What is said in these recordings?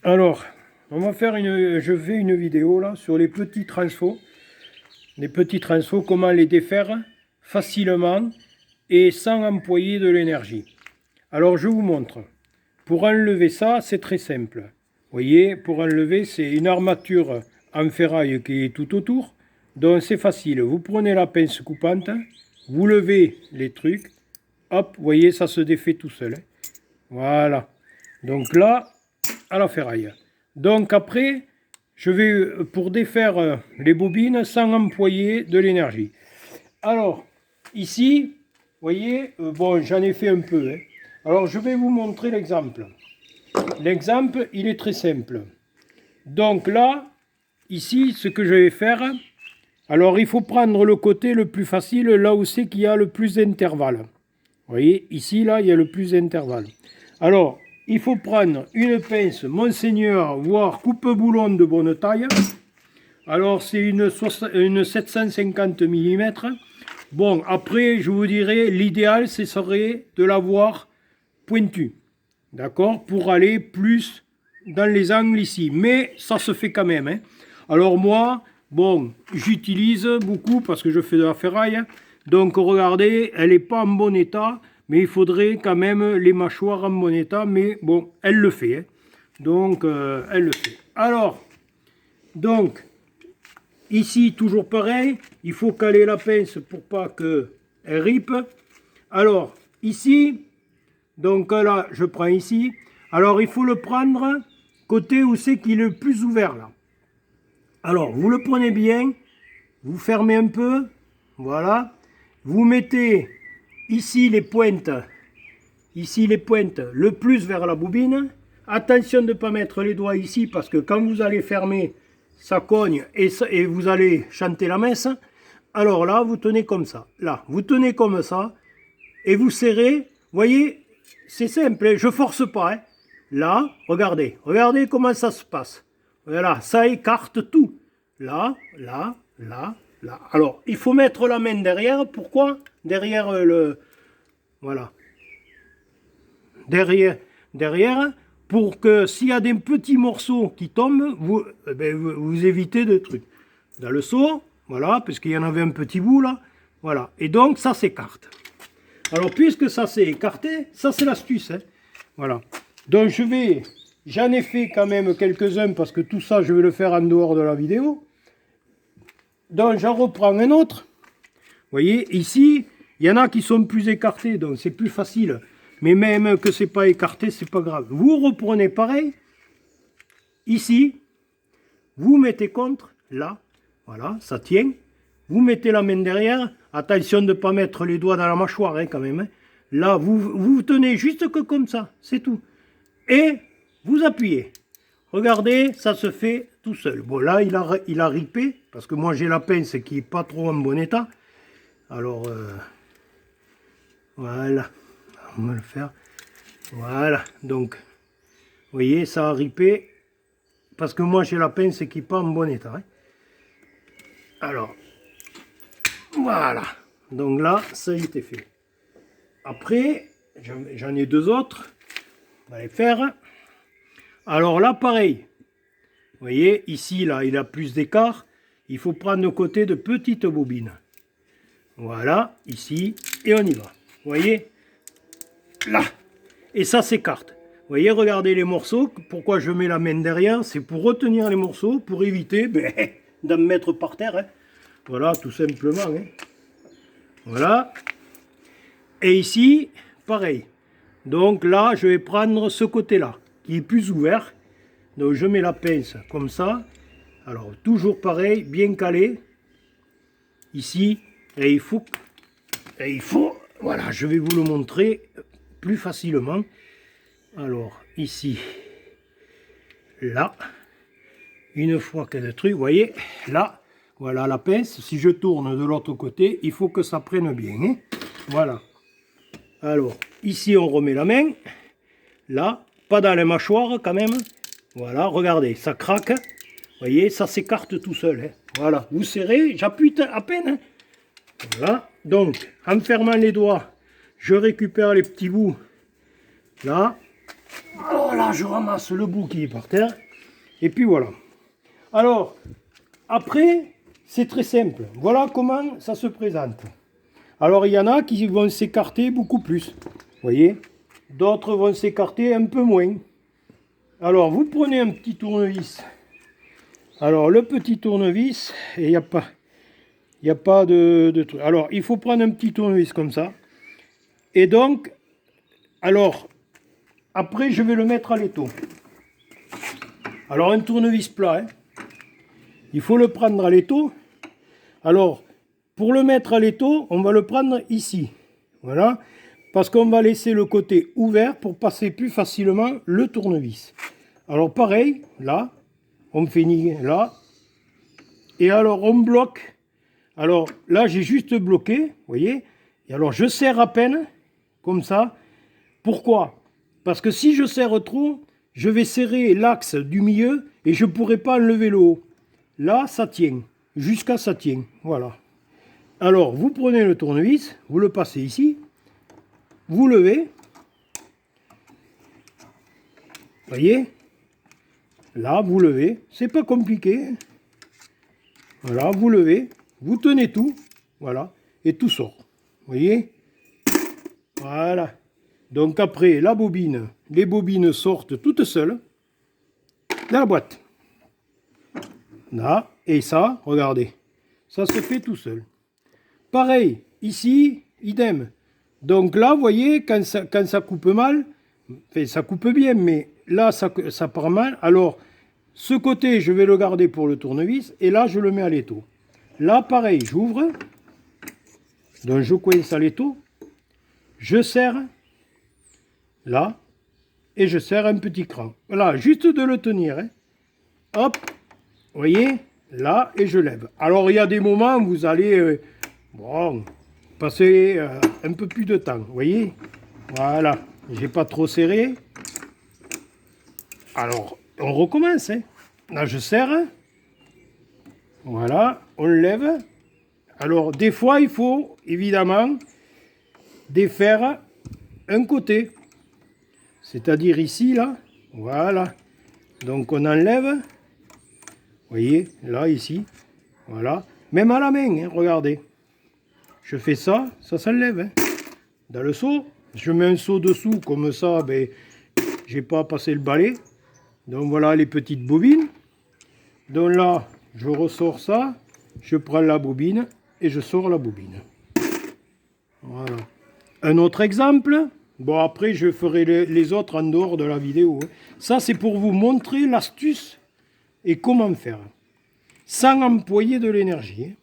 Alors, je fais une vidéo là sur les petits transfos, comment les défaire facilement et sans employer de l'énergie. Alors, je vous montre. Pour enlever ça, c'est très simple. Vous voyez, pour enlever, c'est une armature en ferraille qui est tout autour. Donc, c'est facile. Vous prenez la pince coupante, vous levez les trucs, hop, vous voyez, ça se défait tout seul. Voilà. Donc là, à la ferraille. Donc après, je vais pour défaire les bobines sans employer de l'énergie. Alors, ici, vous voyez, bon, j'en ai fait un peu. Alors, je vais vous montrer l'exemple. L'exemple, il est très simple. Donc là, ici, ce que je vais faire, alors il faut prendre le côté le plus facile, là où c'est qu'il y a le plus d'intervalle. Vous voyez, ici, là, il y a le plus d'intervalle. Alors, il faut prendre une pince Monseigneur, voire coupe-boulon de bonne taille. Alors, c'est une 750 mm. Bon, après, je vous dirais, l'idéal, ce serait de l'avoir pointue. D'accord? Pour aller plus dans les angles ici. Mais ça se fait quand même. Alors moi, bon, j'utilise beaucoup parce que je fais de la ferraille. Donc regardez, elle n'est pas en bon état. Mais il faudrait quand même les mâchoires en bon état. Mais bon, elle le fait. Donc, elle le fait. Alors, donc, ici, toujours pareil. Il faut caler la pince pour pas qu'elle ripe. Alors, ici, donc là, je prends ici. Alors, il faut le prendre côté où c'est qu'il est le plus ouvert, là. Alors, vous le prenez bien. Vous fermez un peu. Voilà. Vous mettez ici les pointes. Ici les pointes le plus vers la bobine. Attention de ne pas mettre les doigts ici parce que quand vous allez fermer, ça cogne et vous allez chanter la messe. Alors là, vous tenez comme ça. Là, vous tenez comme ça et vous serrez. Vous voyez, c'est simple, je force pas. Là, regardez comment ça se passe. Voilà, ça écarte tout. Là, là, là, là. Alors, il faut mettre la main derrière. Pourquoi? Derrière le... Voilà. Derrière, pour que s'il y a des petits morceaux qui tombent, vous évitez de trucs. Dans le seau, voilà, parce qu'il y en avait un petit bout là. Voilà. Et donc, ça s'écarte. Alors, puisque ça s'est écarté, ça c'est l'astuce. Voilà. Donc, j'en ai fait quand même quelques-uns parce que tout ça, je vais le faire en dehors de la vidéo. Donc, j'en reprends un autre. Vous voyez, ici, il y en a qui sont plus écartés, donc c'est plus facile. Mais même que c'est pas écarté, c'est pas grave. Vous reprenez pareil. Ici, vous mettez contre, là. Voilà, ça tient. Vous mettez la main derrière. Attention de ne pas mettre les doigts dans la mâchoire, quand même. Là, vous tenez juste que comme ça, c'est tout. Et vous appuyez. Regardez, ça se fait tout seul. Bon, là, il a ripé, parce que moi, j'ai la pince qui n'est pas trop en bon état. Alors, voilà. On va le faire. Voilà. Donc, vous voyez, ça a ripé, parce que moi, j'ai la pince qui n'est pas en bon état. Alors, voilà. Donc là, ça a été fait. Après, j'en ai deux autres. On va les faire. Alors là, pareil. Vous voyez, ici, là, il a plus d'écart. Il faut prendre le côté de petites bobines. Voilà, ici, et on y va. Vous voyez, là. Et ça s'écarte. Vous voyez, regardez les morceaux. Pourquoi je mets la main derrière? C'est pour retenir les morceaux, pour éviter d'en mettre par terre. Voilà, tout simplement. Voilà. Et ici, pareil. Donc là, je vais prendre ce côté-là, qui est plus ouvert. Donc je mets la pince comme ça. Alors toujours pareil, bien calé. Ici, et il faut, voilà, je vais vous le montrer plus facilement. Alors ici, là, une fois que le truc, vous voyez, là, voilà la pince. Si je tourne de l'autre côté, il faut que ça prenne bien. Voilà. Alors, ici, on remet la main. Là, pas dans les mâchoires quand même. Voilà, regardez, ça craque. Vous voyez, ça s'écarte tout seul. Voilà, vous serrez, j'appuie à peine. Voilà, donc, en fermant les doigts, je récupère les petits bouts. Là. Voilà. Là, je ramasse le bout qui est par terre. Et puis voilà. Alors, après, c'est très simple. Voilà comment ça se présente. Alors, il y en a qui vont s'écarter beaucoup plus. Vous voyez? D'autres vont s'écarter un peu moins. Alors, vous prenez un petit tournevis. Alors, le petit tournevis, il n'y a pas de truc. Alors, il faut prendre un petit tournevis comme ça. Et donc, alors, après, je vais le mettre à l'étau. Alors, un tournevis plat, hein. Il faut le prendre à l'étau. Alors, pour le mettre à l'étau, on va le prendre ici. Voilà. Parce qu'on va laisser le côté ouvert pour passer plus facilement le tournevis. Alors, pareil, là, on finit là. Et alors, on bloque. Alors, là, j'ai juste bloqué, vous voyez. Et alors, je serre à peine, comme ça. Pourquoi? Parce que si je serre trop, je vais serrer l'axe du milieu et je ne pourrai pas enlever le haut. Là, ça tient. Jusqu'à ça tient. Voilà. Alors, vous prenez le tournevis, vous le passez ici. Vous levez. Voyez? Là, vous levez. C'est pas compliqué. Voilà, vous levez. Vous tenez tout. Voilà. Et tout sort. Voyez? Voilà. Donc après, la bobine, les bobines sortent toutes seules de la boîte. Là, et ça, regardez, ça se fait tout seul. Pareil, ici, idem. Donc là, vous voyez, quand ça coupe mal, enfin, ça coupe bien, mais là, ça part mal. Alors, ce côté, je vais le garder pour le tournevis, et là, je le mets à l'étau. Là, pareil, j'ouvre, donc je coince à l'étau, je serre, là, et je serre un petit cran. Voilà, juste de le tenir, hein. Hop, vous voyez, là, et je lève. Alors, il y a des moments où vous allez bon, passer un peu plus de temps, vous voyez. Voilà, j'ai pas trop serré. Alors, on recommence, hein. Là, je serre. Voilà, on lève. Alors, des fois, il faut, évidemment, défaire un côté. C'est-à-dire ici, là. Voilà. Donc, on enlève. Vous voyez, là, ici, voilà. Même à la main, hein, regardez. Je fais ça, ça s'enlève. Hein. Dans le seau, je mets un seau dessous, comme ça, ben, j'ai pas à passer le balai. Donc voilà les petites bobines. Donc là, je ressors ça, je prends la bobine et je sors la bobine. Voilà. Un autre exemple. Bon, après, je ferai les autres en dehors de la vidéo. Hein. Ça, c'est pour vous montrer l'astuce et comment faire. Sans employer de l'énergie. Hein.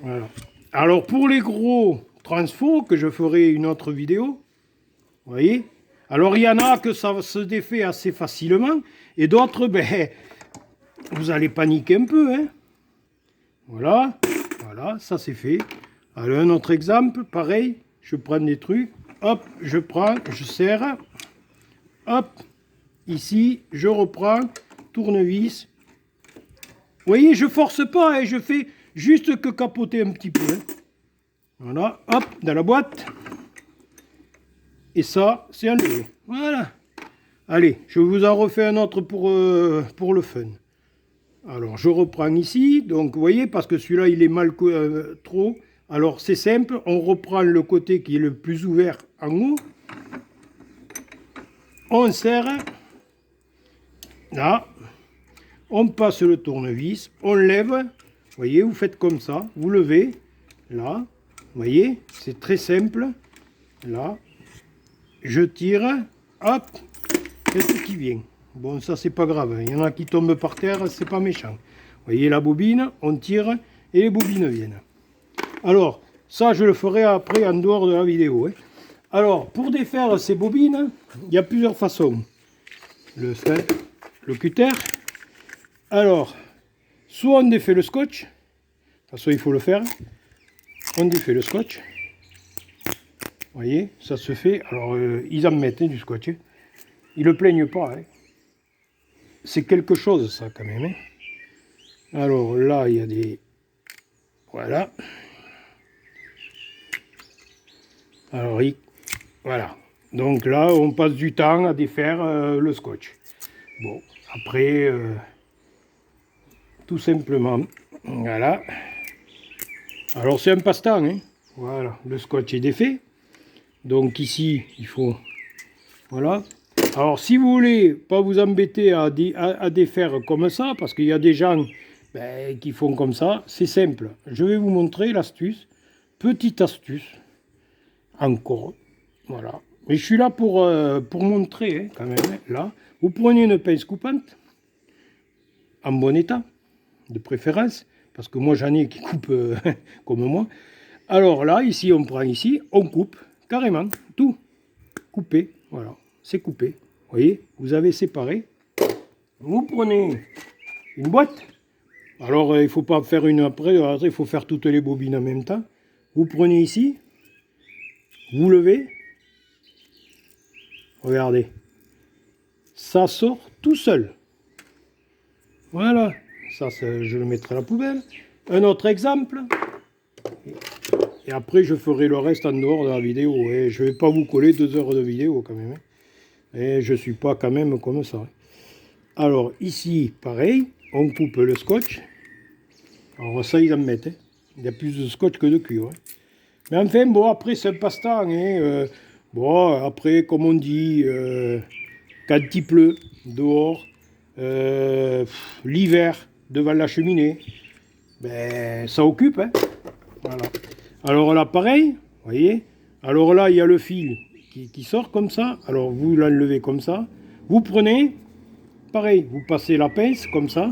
Voilà. Alors, pour les gros transfos, que je ferai une autre vidéo, vous voyez. Alors, il y en a que ça se défait assez facilement, et d'autres, ben, vous allez paniquer un peu. Hein. Voilà, voilà, ça c'est fait. Alors, un autre exemple, pareil, je prends des trucs, hop, je prends, je serre, hop, ici, je reprends, tournevis. Vous voyez, je force pas, hein, je fais juste que capoter un petit peu. Hein. Voilà, hop, dans la boîte. Et ça, c'est enlevé. Voilà. Allez, je vous en refais un autre pour le fun. Alors, je reprends ici. Donc, vous voyez, parce que celui-là, il est mal trop. Alors, c'est simple. On reprend le côté qui est le plus ouvert en haut. On serre. Là. On passe le tournevis. On lève. Vous voyez, vous faites comme ça. Vous levez. Là. Vous voyez, c'est très simple. Là. Je tire. Hop. Et tout qui vient. Bon, ça, c'est pas grave. Il y en a qui tombent par terre, c'est pas méchant. Vous voyez la bobine, on tire et les bobines viennent. Alors, ça, je le ferai après en dehors de la vidéo. Hein. Alors, pour défaire ces bobines, il y a plusieurs façons. Le cutter. Alors, soit on défait le scotch. De toute façon, il faut le faire. On défait le scotch. Vous voyez, ça se fait. Alors, ils en mettent du scotch. Hein. Ils ne le plaignent pas. Hein. C'est quelque chose, ça, quand même. Hein. Alors, là, il y a des... Voilà. Alors, voilà. Donc là, on passe du temps à défaire le scotch. Bon, après, tout simplement, voilà. Alors c'est un passe-temps, hein. Voilà, le scotch est défait. Donc ici, il faut, voilà. Alors si vous voulez pas vous embêter à défaire comme ça, parce qu'il y a des gens qui font comme ça, c'est simple. Je vais vous montrer l'astuce. Petite astuce, encore, voilà. Mais je suis là pour montrer, hein, quand même, hein. Là, vous prenez une pince coupante, en bon état, de préférence, parce que moi j'en ai qui coupent comme moi. Alors là, ici, on prend ici, on coupe, carrément, tout, coupé, voilà, c'est coupé. Vous voyez, vous avez séparé. Vous prenez une boîte. Alors, il ne faut pas faire une après, il faut faire toutes les bobines en même temps. Vous prenez ici, vous levez, regardez, ça sort tout seul. Voilà, ça je le mettrai à la poubelle. Un autre exemple, et après je ferai le reste en dehors de la vidéo. Et je ne vais pas vous coller 2 heures de vidéo quand même. Et je ne suis pas quand même comme ça. Alors ici, pareil, on coupe le scotch. Alors ça, ils en mettent. Hein. Il y a plus de scotch que de cuir. Hein. Mais enfin, bon, après, c'est un passe-temps. Hein. Bon, après, comme on dit, quand il pleut, dehors, l'hiver, devant la cheminée, ben, ça occupe. Hein. Voilà. Alors là, pareil, vous voyez. Alors là, il y a le fil qui sort comme ça. Alors, vous l'enlevez comme ça. Vous prenez, pareil, vous passez la pince comme ça.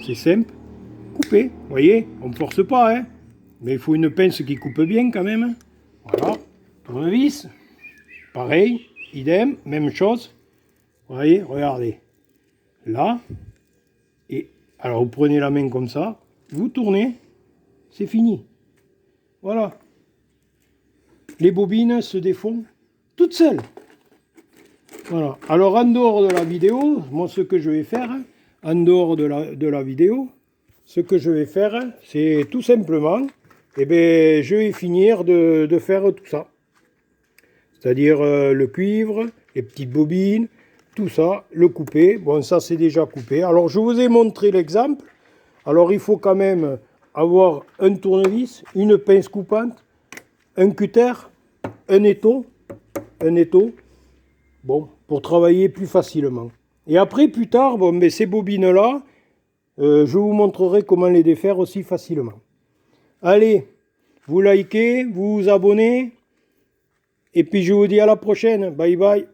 C'est simple. Coupez, vous voyez, on ne force pas, hein. Mais il faut une pince qui coupe bien quand même. Voilà, tournevis, pareil, idem, même chose. Vous voyez, regardez. Là, et alors vous prenez la main comme ça, vous tournez, c'est fini. Voilà. Les bobines se défont toutes seules. Voilà. Alors en dehors de la vidéo, moi ce que je vais faire, en dehors de la vidéo, ce que je vais faire, c'est tout simplement, je vais finir de faire tout ça. C'est-à-dire le cuivre, les petites bobines, tout ça, le couper. Bon, ça c'est déjà coupé. Alors je vous ai montré l'exemple. Alors il faut quand même avoir un tournevis, une pince coupante, un cutter, un étau, bon, pour travailler plus facilement. Et après, plus tard, bon, mais ces bobines-là, je vous montrerai comment les défaire aussi facilement. Allez, vous likez, vous vous abonnez, et puis je vous dis à la prochaine. Bye bye.